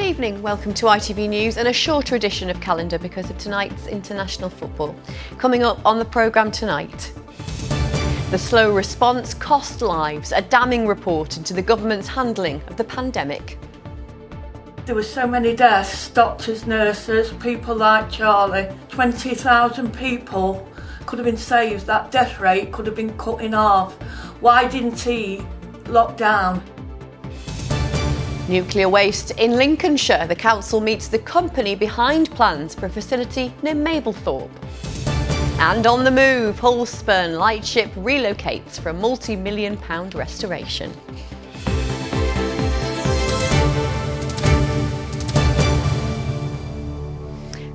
evening, welcome to ITV News and a shorter edition of Calendar because of tonight's international football. Coming up on the programme tonight. The slow response cost lives, a damning report into the government's handling of the pandemic. There were so many deaths, doctors, nurses, people like Charlie. 20,000 people could have been saved. That death rate could have been cut in half. Why didn't he lock down? Nuclear waste in Lincolnshire. The council meets the company behind plans for a facility near Mablethorpe. And on the move, Hullspurn lightship relocates for a multi-million-pound restoration.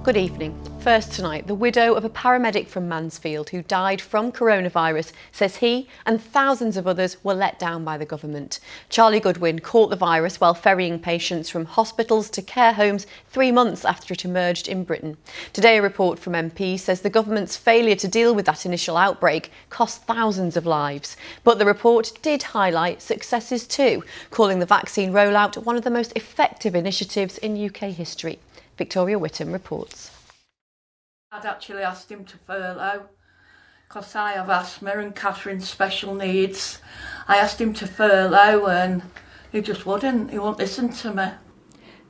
Good evening. First tonight, the widow of a paramedic from Mansfield who died from coronavirus says he and thousands of others were let down by the government. Charlie Goodwin caught the virus while ferrying patients from hospitals to care homes 3 months after it emerged in Britain. Today, a report from MP says the government's failure to deal with that initial outbreak cost thousands of lives. But the report did highlight successes too, calling the vaccine rollout one of the most effective initiatives in UK history. Victoria Whittam reports. I'd actually asked him to furlough because I have asthma and Catherine's special needs. I asked him to furlough and he just wouldn't. He wouldn't listen to me.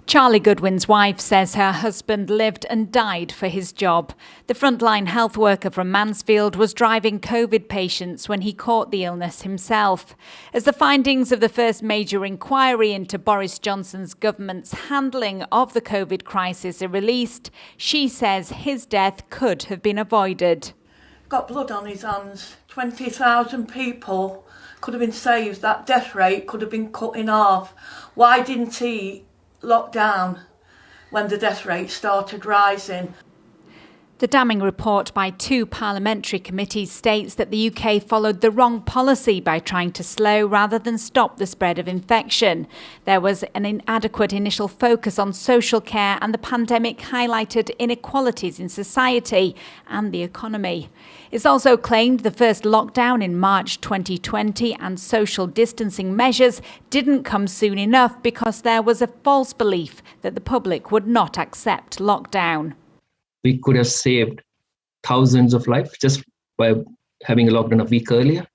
Charlie Goodwin's wife says her husband lived and died for his job. The frontline health worker from Mansfield was driving COVID patients when he caught the illness himself. As the findings of the first major inquiry into Boris Johnson's government's handling of the COVID crisis are released, she says his death could have been avoided. Got blood on his hands. 20,000 people could have been saved. That death rate could have been cut in half. Why didn't he locked down when the death rate started rising? The damning report by 2 parliamentary committees states that the UK followed the wrong policy by trying to slow rather than stop the spread of infection. There was an inadequate initial focus on social care and the pandemic highlighted inequalities in society and the economy. It's also claimed the first lockdown in March 2020 and social distancing measures didn't come soon enough because there was a false belief that the public would not accept lockdown. We could have saved thousands of lives just by having a lockdown a week earlier.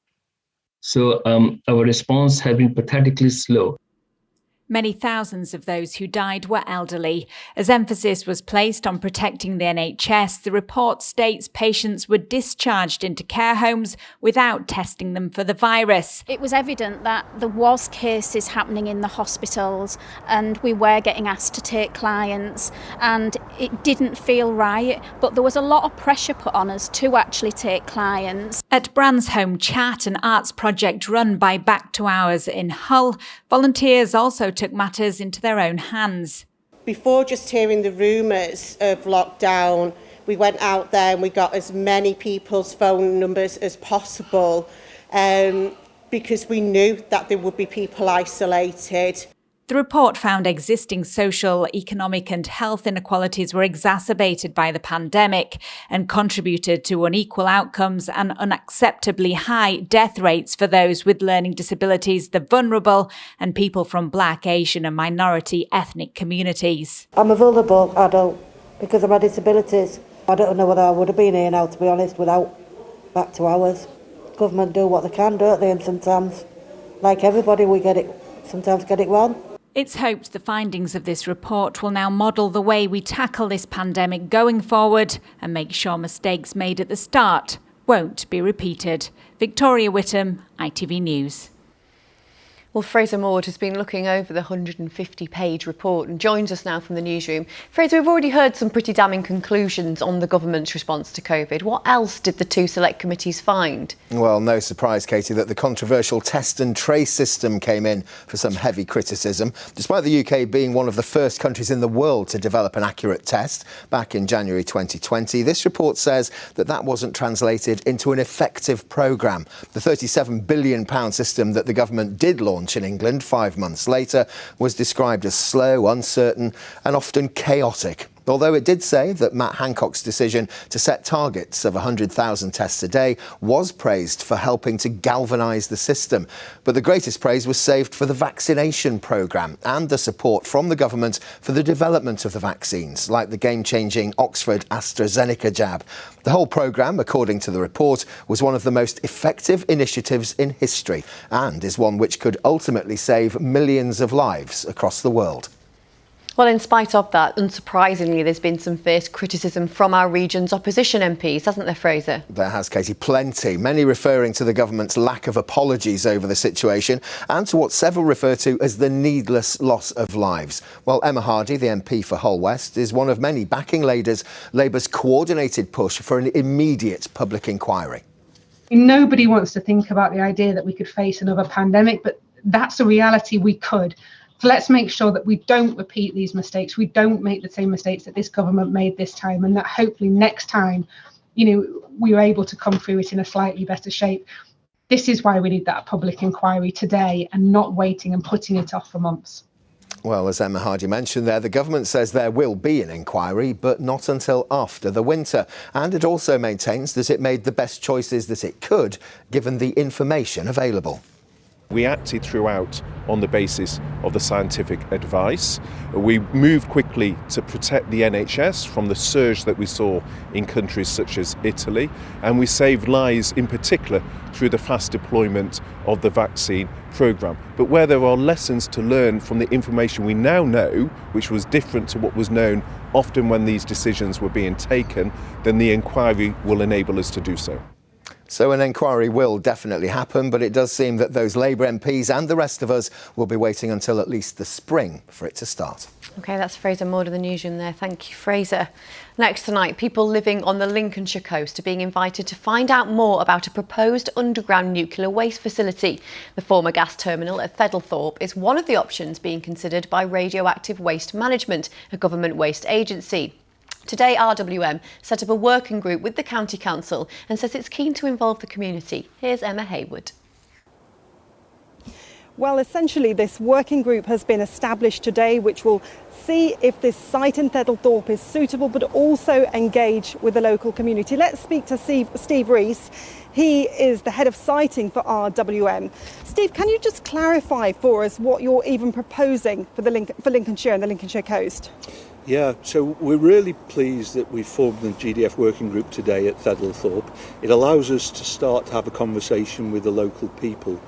So our response has been pathetically slow. Many thousands of those who died were elderly. As emphasis was placed on protecting the NHS, the report states patients were discharged into care homes without testing them for the virus. It was evident that there was cases happening in the hospitals and we were getting asked to take clients and it didn't feel right, but there was a lot of pressure put on us to actually take clients. At Bransholme Chat, an arts project run by Back to Hours in Hull, volunteers also took matters into their own hands. Before just hearing the rumours of lockdown, we went out there and we got as many people's phone numbers as possible because we knew that there would be people isolated. The report found existing social, economic and health inequalities were exacerbated by the pandemic and contributed to unequal outcomes and unacceptably high death rates for those with learning disabilities, the vulnerable and people from Black, Asian and minority ethnic communities. I'm a vulnerable adult because of my disabilities. I don't know whether I would have been here now, to be honest, without Back to Hours. Government do what they can, don't they? And sometimes, like everybody, we sometimes get it wrong. It's hoped the findings of this report will now model the way we tackle this pandemic going forward and make sure mistakes made at the start won't be repeated. Victoria Whittam, ITV News. Well, Fraser Maud has been looking over the 150-page report and joins us now from the newsroom. Fraser, we've already heard some pretty damning conclusions on the government's response to COVID. What else did the 2 select committees find? Well, no surprise, Katy, that the controversial test and trace system came in for some heavy criticism. Despite the UK being one of the first countries in the world to develop an accurate test back in January 2020, this report says that wasn't translated into an effective programme. The £37 billion system that the government did launch in England 5 months later was described as slow, uncertain and often chaotic. Although it did say that Matt Hancock's decision to set targets of 100,000 tests a day was praised for helping to galvanise the system. But the greatest praise was saved for the vaccination programme and the support from the government for the development of the vaccines, like the game-changing Oxford AstraZeneca jab. The whole programme, according to the report, was one of the most effective initiatives in history and is one which could ultimately save millions of lives across the world. Well, in spite of that, unsurprisingly, there's been some fierce criticism from our region's opposition MPs, hasn't there, Fraser? There has, Katy, plenty. Many referring to the government's lack of apologies over the situation and to what several refer to as the needless loss of lives. Well, Emma Hardy, the MP for Hull West, is one of many backing Labour's coordinated push for an immediate public inquiry. Nobody wants to think about the idea that we could face another pandemic, but that's a reality we could. So let's make sure that we don't repeat these mistakes. We don't make the same mistakes that this government made this time, and that hopefully next time, we are able to come through it in a slightly better shape. This is why we need that public inquiry today and not waiting and putting it off for months. Well, as Emma Hardy mentioned there, the government says there will be an inquiry, but not until after the winter. And it also maintains that it made the best choices that it could, given the information available. We acted throughout on the basis of the scientific advice. We moved quickly to protect the NHS from the surge that we saw in countries such as Italy, and we saved lives in particular through the fast deployment of the vaccine programme. But where there are lessons to learn from the information we now know, which was different to what was known often when these decisions were being taken, then the inquiry will enable us to do so. So an inquiry will definitely happen, but it does seem that those Labour MPs and the rest of us will be waiting until at least the spring for it to start. OK, that's Fraser Moore of the newsroom there. Thank you, Fraser. Next tonight, people living on the Lincolnshire coast are being invited to find out more about a proposed underground nuclear waste facility. The former gas terminal at Thedlethorpe is one of the options being considered by Radioactive Waste Management, a government waste agency. Today, RWM set up a working group with the County Council and says it's keen to involve the community. Here's Emma Haywood. Well, essentially, this working group has been established today, which will see if this site in Thedlethorpe is suitable, but also engage with the local community. Let's speak to Steve Rees. He is the head of siting for RWM. Steve, can you just clarify for us what you're even proposing for Lincolnshire and the Lincolnshire coast? Yeah, so we're really pleased that we formed the GDF working group today at Thedlethorpe. It allows us to start to have a conversation with the local people.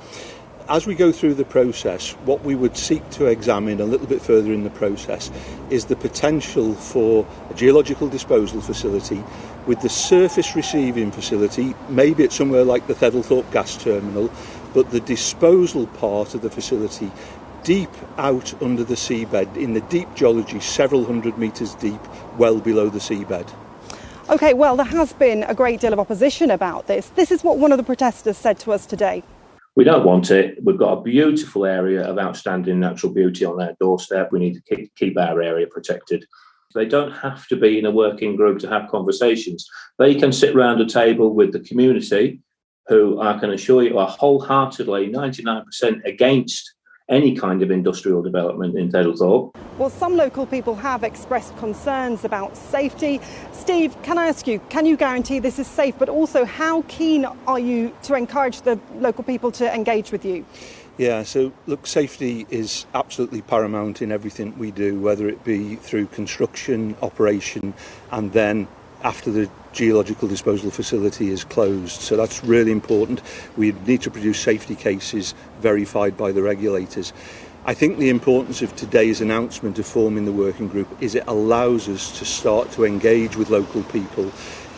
As we go through the process, what we would seek to examine a little bit further in the process is the potential for a geological disposal facility with the surface receiving facility, maybe at somewhere like the Thedlethorpe gas terminal, but the disposal part of the facility deep out under the seabed, in the deep geology, several hundred metres deep, well below the seabed. OK, well, there has been a great deal of opposition about this. This is what one of the protesters said to us today. We don't want it. We've got a beautiful area of outstanding natural beauty on our doorstep. We need to keep our area protected. They don't have to be in a working group to have conversations. They can sit round a table with the community, who I can assure you are wholeheartedly 99% against any kind of industrial development in Thedlethorpe. Well, some local people have expressed concerns about safety. Steve, can I ask you, can you guarantee this is safe, but also how keen are you to encourage the local people to engage with you? Yeah, so look, safety is absolutely paramount in everything we do, whether it be through construction, operation, and then after the geological disposal facility is closed. So that's really important. We need to produce safety cases verified by the regulators. I think the importance of today's announcement of forming the working group is it allows us to start to engage with local people,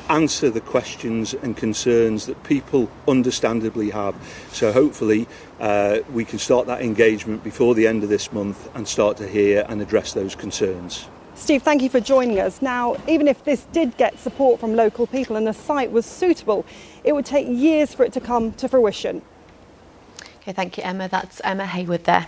answer the questions and concerns that people understandably have. So hopefully we can start that engagement before the end of this month and start to hear and address those concerns. Steve, thank you for joining us. Now, even if this did get support from local people and the site was suitable, it would take years for it to come to fruition. OK, thank you, Emma. That's Emma Haywood there.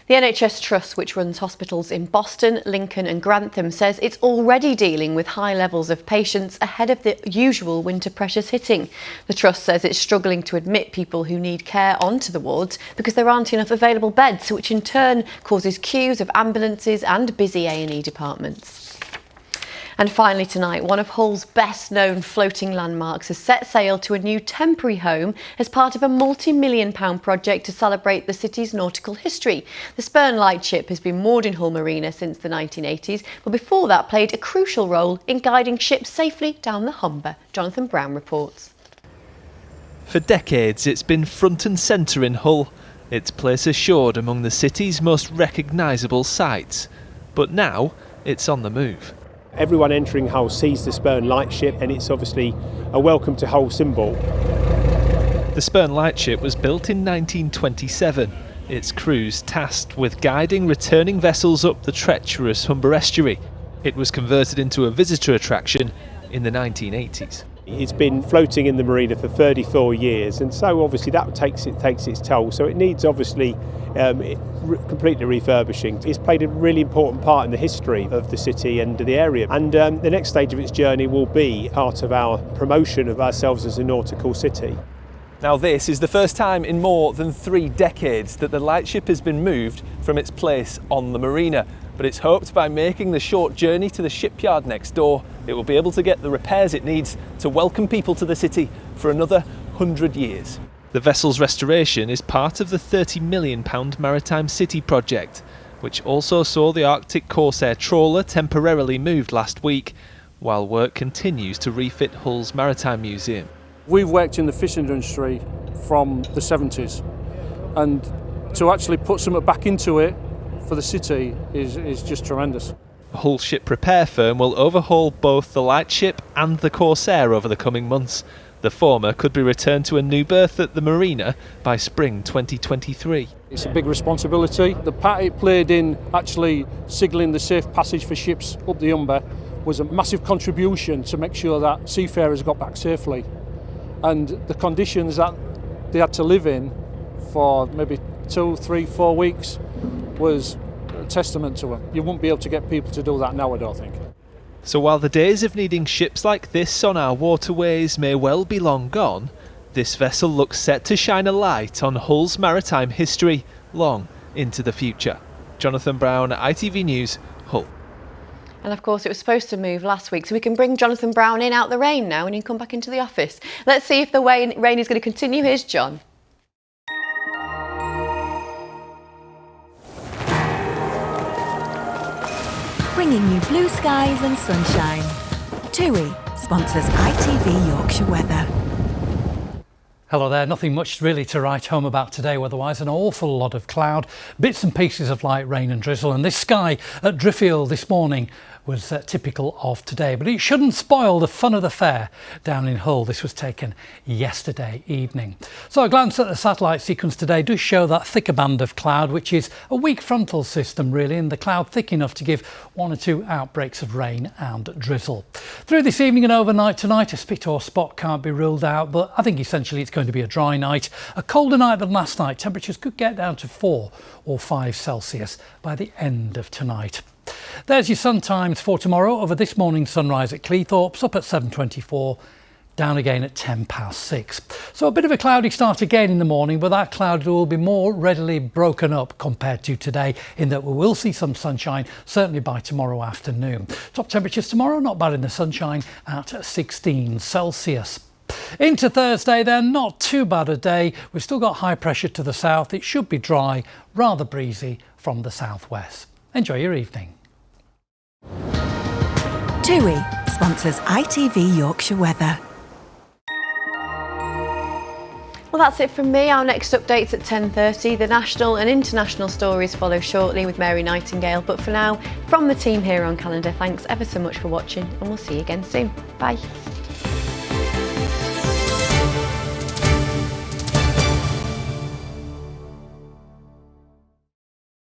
The NHS Trust, which runs hospitals in Boston, Lincoln and Grantham, says it's already dealing with high levels of patients ahead of the usual winter pressures hitting. The Trust says it's struggling to admit people who need care onto the wards because there aren't enough available beds, which in turn causes queues of ambulances and busy A&E departments. And finally tonight, one of Hull's best-known floating landmarks has set sail to a new temporary home as part of a multi-million-pound project to celebrate the city's nautical history. The Spurn lightship has been moored in Hull Marina since the 1980s, but before that played a crucial role in guiding ships safely down the Humber. Jonathan Brown reports. For decades, it's been front and centre in Hull, its place assured among the city's most recognisable sites. But now, it's on the move. Everyone entering Hull sees the Spurn lightship, and it's obviously a welcome to Hull symbol. The Spurn lightship was built in 1927. Its crew's tasked with guiding returning vessels up the treacherous Humber estuary. It was converted into a visitor attraction in the 1980s. It's been floating in the marina for 34 years, and so obviously that takes its toll. So it needs obviously completely refurbishing. It's played a really important part in the history of the city and the area. And the next stage of its journey will be part of our promotion of ourselves as a nautical city. Now this is the first time in more than 3 decades that the lightship has been moved from its place on the marina. But it's hoped by making the short journey to the shipyard next door, it will be able to get the repairs it needs to welcome people to the city for another 100 years. The vessel's restoration is part of the £30 million Maritime City project, which also saw the Arctic Corsair trawler temporarily moved last week, while work continues to refit Hull's Maritime Museum. We've worked in the fishing industry from the 70s, and to actually put something back into it for the city is just tremendous. A Hull ship repair firm will overhaul both the lightship and the Corsair over the coming months. The former could be returned to a new berth at the marina by spring 2023. It's a big responsibility. The part it played in actually signalling the safe passage for ships up the Humber was a massive contribution to make sure that seafarers got back safely. And the conditions that they had to live in for maybe 2, 3, 4 weeks was a testament to them. You wouldn't be able to get people to do that now, I don't think. So while the days of needing ships like this on our waterways may well be long gone, this vessel looks set to shine a light on Hull's maritime history long into the future. Jonathan Brown, ITV News, Hull. And of course it was supposed to move last week, so we can bring Jonathan Brown in out the rain now and he can come back into the office. Let's see if the rain is going to continue. Here's John. Bringing you blue skies and sunshine. TUI sponsors ITV Yorkshire Weather. Hello there, nothing much really to write home about today weather-wise, an awful lot of cloud, bits and pieces of light rain and drizzle, and this sky at Driffield this morning was typical of today, but it shouldn't spoil the fun of the fair down in Hull. This was taken yesterday evening. So a glance at the satellite sequence today does show that thicker band of cloud, which is a weak frontal system really, and the cloud thick enough to give 1 or 2 outbreaks of rain and drizzle. Through this evening and overnight tonight, a spit or spot can't be ruled out, but I think essentially it's going to be a dry night, a colder night than last night. Temperatures could get down to 4 or 5 Celsius by the end of tonight. There's your sun times for tomorrow. Over this morning's sunrise at Cleethorpes, up at 7:24, down again at 6:10. So a bit of a cloudy start again in the morning, but that cloud will be more readily broken up compared to today, in that we will see some sunshine certainly by tomorrow afternoon. Top temperatures tomorrow, not bad in the sunshine, at 16 Celsius. Into Thursday then, not too bad a day. We've still got high pressure to the south. It should be dry, rather breezy from the southwest. Enjoy your evening. TUI sponsors ITV Yorkshire Weather. Well, that's it from me. Our next update's at 10:30. The national and international stories follow shortly with Mary Nightingale. But for now, from the team here on Calendar, thanks ever so much for watching and we'll see you again soon. Bye.